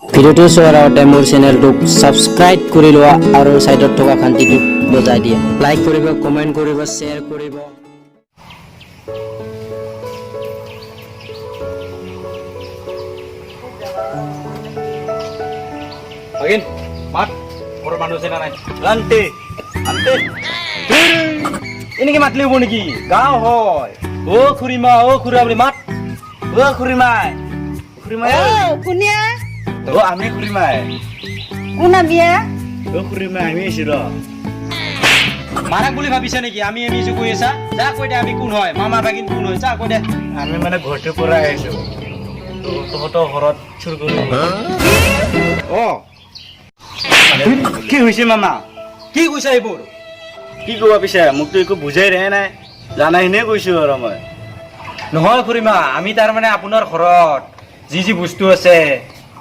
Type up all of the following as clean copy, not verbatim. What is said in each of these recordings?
ভিডিওটো চোৱাৰ আগতে মোৰ চেনেলটোক ছাবস্ক্ৰাইব কৰি লোৱা আৰু সাইডত থকা ঘণ্টিটো বজাই দিয়া। লাইক কৰিব, কমেন্ট কৰিব, শ্বেয়াৰ কৰিব। Agin, mat, orang manusia nanai. Lantai, lantai. Ini ke matli pun lagi. Gau hoy. Oh kurima, beri mat. Oh kurima. Kurima ya. Oh, punya. Oh ami kurima. Kuna biya? Oh kurima ami siro. Marak boleh habis ni ki. Ami cukup esa. Jah kau deh ami kun hoy. Mama bagin kun hoy. Jah kau deh. Ami mana ghote pura esu. তো ঘৰত চুৰ কৰি কি হৈছে মামা কি কৈছা এইবোৰ কি ক'বা পিছে মোকতো একো বুজাই ৰে নাই জানাইনে কৈছো আৰু মই নহয় খুৰীমা আমি তাৰমানে আপোনাৰ ঘৰত যি বস্তু আছে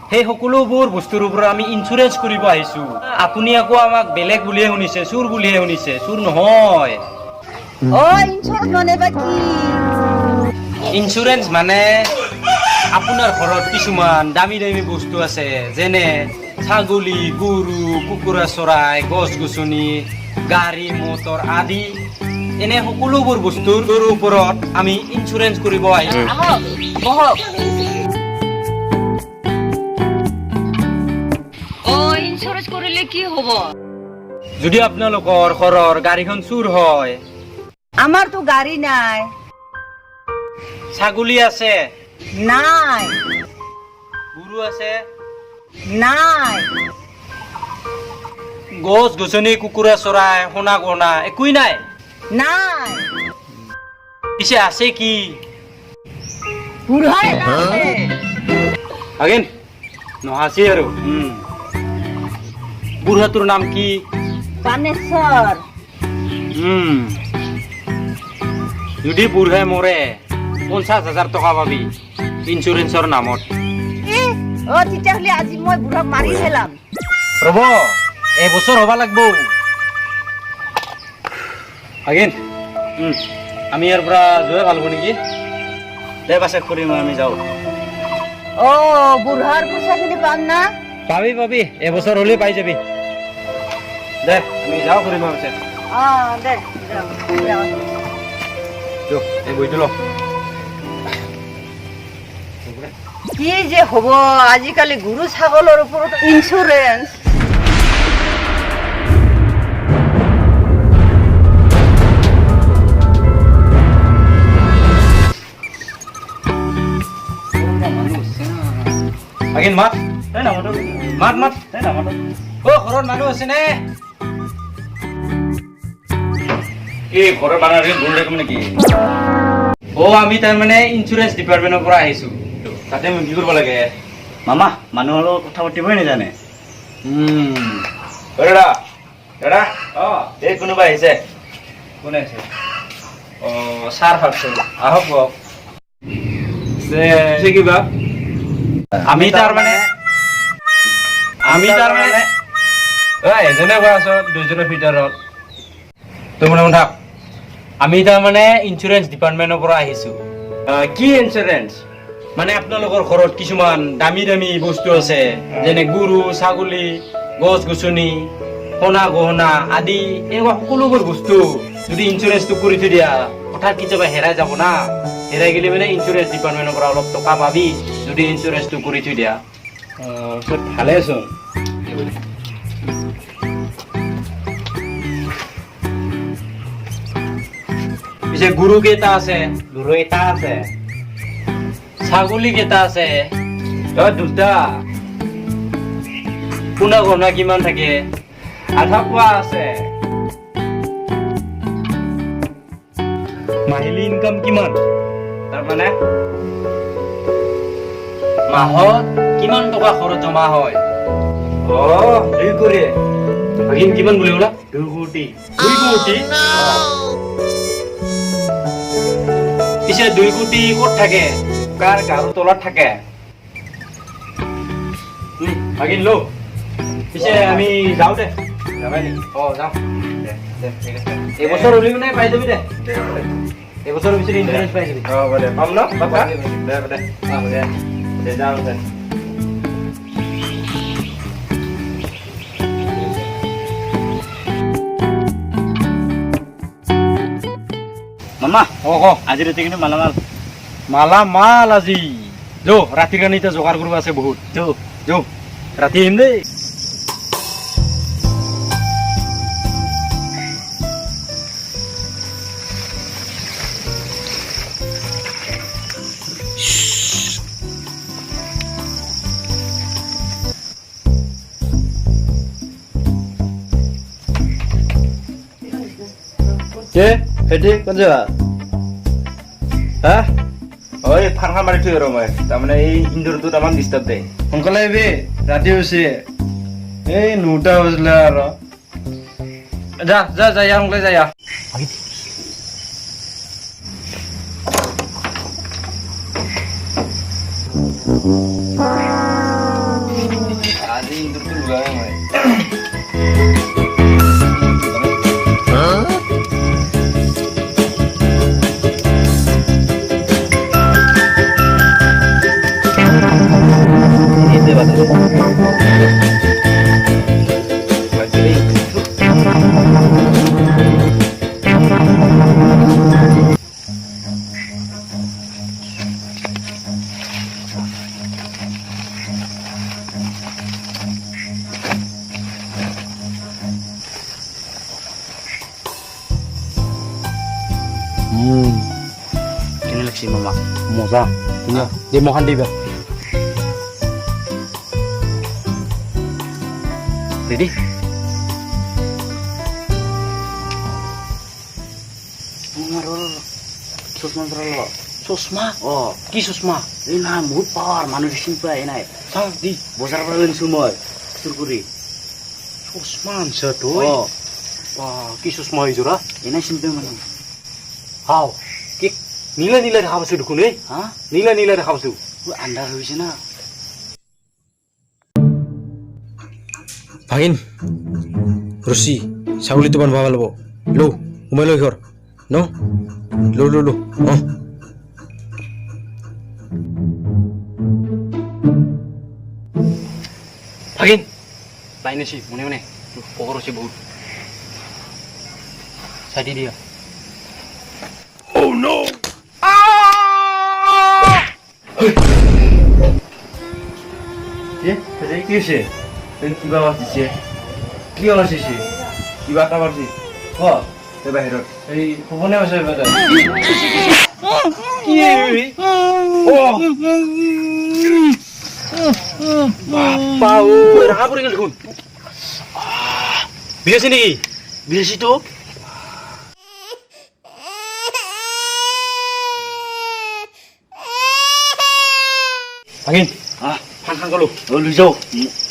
সেই সকলোবোৰ বস্তুৰ ওপৰত আমি ইনসুৰেঞ্চ কৰিব আহিছো আপুনি আকৌ আমাক বেলেগ বুলিয়ে শুনিছে চুৰ বুলিয়ে শুনিছে চুৰ নহয় ইনসুৰেন্স মানে বা কি ইনসুৰেঞ্চ মানে আপোনাৰ ঘৰত কিছুমান দামী বস্তু আছে যেনে ছাগলী গৰু কুকুৰা চৰাই গছ গছনি গাড়ী মটৰ আদি এনে সকলোবোৰ বস্তুৰ ওপৰত আমি ইনসুৰেঞ্চ কৰিব আহিছো ইনসুৰেন্স কৰিলে কি হ'ব যদি আপোনালোকৰ ঘৰৰ গাড়ীখন চুৰ হয় আমাৰতো গাড়ী নাই ছাগলী আছে নাই গৰু আছে নাই গছ গছনি কুকুৰা চৰাই সোণা গহনা একোই নাই নাই পিছে আছে কি বুঢ়াই নাই আগেন নহাসি আৰু বুঢ়াটোৰ নাম কি পানেশ্বৰ যদি বুঢ়াই মৰে 50,000 টকা পাবি ইনসুৰেঞ্চৰ নামত তেতিয়াহ'লে আজি মই বুঢ়াক মাৰি পেলাম ৰব এবছৰ হ'ব লাগব আগেন আমি ইয়াৰ পৰা যোৱাই ভাল হ'ব নেকি দে পাছে খুৰিম আমি যাওঁ বুঢ়াৰ পইচাখিনি পাম না পাবি এবছৰ হ'লে পাই যাবি দে আমি যাওঁ খুৰিম পাছে দে এই বইটো ল কি যে হ'ব আজিকালি গৰু ছাগলৰ ওপৰত ইনসুৰেঞ্চ আগেন মাত মাত ঘৰত মানুহ আছে নে কি ঘৰৰ মানুহ দূৰ দেখোন নেকি আমি তাৰমানে ইনসুৰেঞ্চ ডিপাৰ্টমেণ্টৰ পৰা আহিছো তাতে মই কি কৰিব লাগে মামা মানুহৰ লগত কথা পাতিবই নাজানে দাদা এই কোনোবা আহিছে কোনে আহিছে ছাৰ ভাবছোঁ আহক কওক কিবা আমি তাৰমানে এজনে কৈ আছো দুজনৰ ভিতৰত তুমি থাক আমি তাৰমানে ইনসুৰেঞ্চ ডিপাৰ্টমেণ্টৰ পৰা আহিছো কি ইনসুৰেঞ্চ মানে আপোনালোকৰ ঘৰত কিছুমান দামী বস্তু আছে যেনে গৰু ছাগলী গছ গছনি সোণা গহনা আদি এনেকুৱা সকলোবোৰ বস্তু যদি ইনসুৰেঞ্চটো কৰি থৈ দিয়া হঠাৎ কেতিয়াবা হেৰাই যাব না হেৰাই গেলে মানে ইনসুৰেঞ্চ ডিপাৰ্টমেণ্টৰ পৰা অলপ টকা পাবি যদি ইনসুৰেঞ্চটো কৰি থৈ দিয়া ভালে আছো পিছে গৰু কেইটা আছে গৰু এটা আছে ছাগলী কেইটা আছে দুটা সোণা গহনা কিমান থাকে আধা পোৱা আছে মাহিলী ইনকাম কিমান তাৰমানে মাহত কিমান টকা খৰচ জমা হয় 2 কোটি বাকিন কিমান বুলি ক'লা 2 কোটি পিছে 2 কোটি ক'ত থাকে কাৰ গাড়ীৰ তলত থাকে বাকিন লো পিছে আমি যাওঁ দে যাবাই নেকি যাওঁ ঠিক আছে এবছৰ হ'লে মানে পাই যাবি দে এবছৰৰ পিছত ইনসুৰেঞ্চ পাই যাবি পাম ন দে যাওঁ দে মামা ক আজি ৰাতি কিন্তু মালামাল মালামাল আজি যো ৰাতিৰ কাৰণে এতিয়া যোগাৰ কৰিব আছে বহুত যো ৰাতি আহিম দেই খেতি ক'ত যাবা হা ঐ ফাৰ্মাৰ মাৰি থৈ আৰু মই তাৰমানে এই ইন্দোৰটোত আমাক ডিষ্টাৰ্ব দিয়ে সোনকালে আহিবি ৰাতি হৈছে এই 9টা বাজিলে আৰু যা যা যা ইয়া সোনকালে যা ইয়া আজি ইন্দোৰটো লোৱাই মই কেনে লাগছে মামা মজা ধুনীয়া দে মখান দিবা রেডি চশমা পরালো চশমা ও কি চশমা এই না বহুত পাওয়ার মানুষ চিন পায় নাই চাও দি বজাৰৰ পৰা লৈছো মই চুৰ কৰি চশমা আনছা অ তই কি চশমা হৈ যোৰা এনাই চিন পায় মানুহ হাও কি নীলা নীলা দেখা পাইছো দেখোন এই হা নীলা নীলা দেখা পাইছো আন্ধাৰ হৈছে না ভাগিন ৰচি ছাগলীটো বান্ধিব লাগিব লো সোমাই লৈ ঘৰ ন লো লো লো অঁ ভাগিন লাইন আছে মনে মনে পকৰ আছে বহুত চাইডি দিয়া কি হৈছে কিবা আৱাজ দিছে কি আৱাজ দিছে কিবা এটা আৱাজ দিছে ক এই বাহিৰত এই শুবনে আছে ৰাখা পৰি গ'ল দেখোন বিৰাছি নেকি বিদেশীটো ভাগিন হা ফান খান গলো লৈ যাওঁ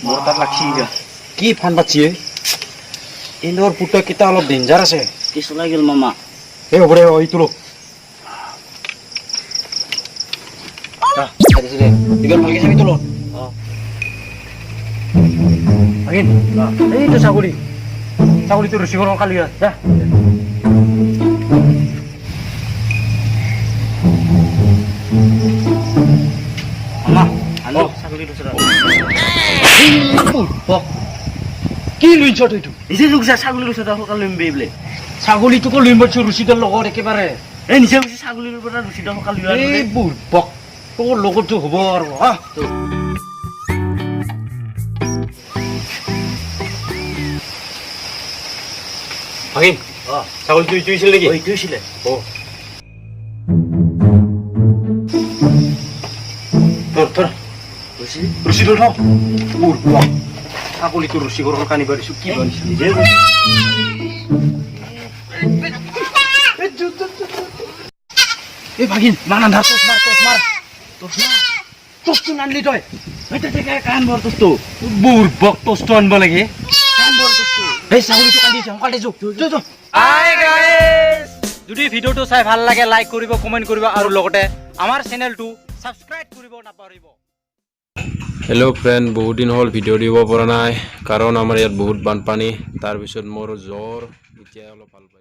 মোৰ তাত লাগছি এতিয়া কি ফান পাতিছে ইন্দোৰ পুত্ৰ কেইটা অলপ ডেঞ্জাৰ আছে কি চলাই গেল মামা এই হ'ব দে এইটো লো ইমান ভালকে চাবি তোলো ভাগিন এইটো ছাগলীটো ৰচি গৰম কালি যা মামা আনো ছাগলীটো চৰা কি লুইছ তইটো নিজে লোক যা ছাগলীটো চৰা সকাল লৈ বোলে ছাগলীটোকো লৈ মৰছো ৰুচিটোৰ লগত একেবাৰে এই নিজে কৈছে ছাগলীৰ পৰা ৰুচিটো সকাল লৈ এই বুৰ্বক তোৰ লগতো হ'ব আৰু ভাগিন ছাগলীটো ইটো হৈছিল নেকি এইটো হৈছিলে ধৰ ৰুচিটো থ বুৰ্বক ছাগলীটো ৰুচি গৰম কানি পাৰিছো কি বানিছো নিজে এই ভাগিন মান আন্ধাৰ টচটো নানলি তই কাণ বৰ তোৰটো বুৰ্বক টচটো আনিব লাগে কাণ বৰ তোৰটো এই ছাগলীটো কান্দি আছে সোনকালে যো হাই গাইস যদি ভিডিওটো চাই ভাল লাগে লাইক কৰিব কমেন্ট কৰিব আৰু লগতে আমাৰ চেনেলটো সাবস্ক্ৰাইব কৰিব নাপাহৰিব হেল্ল' ফ্ৰেণ্ড বহুত দিন হ'ল ভিডিঅ' দিব পৰা নাই কাৰণ আমাৰ ইয়াত বহুত বানপানী তাৰপিছত মোৰ জ্বৰ এতিয়া অলপ ভাল পাইছোঁ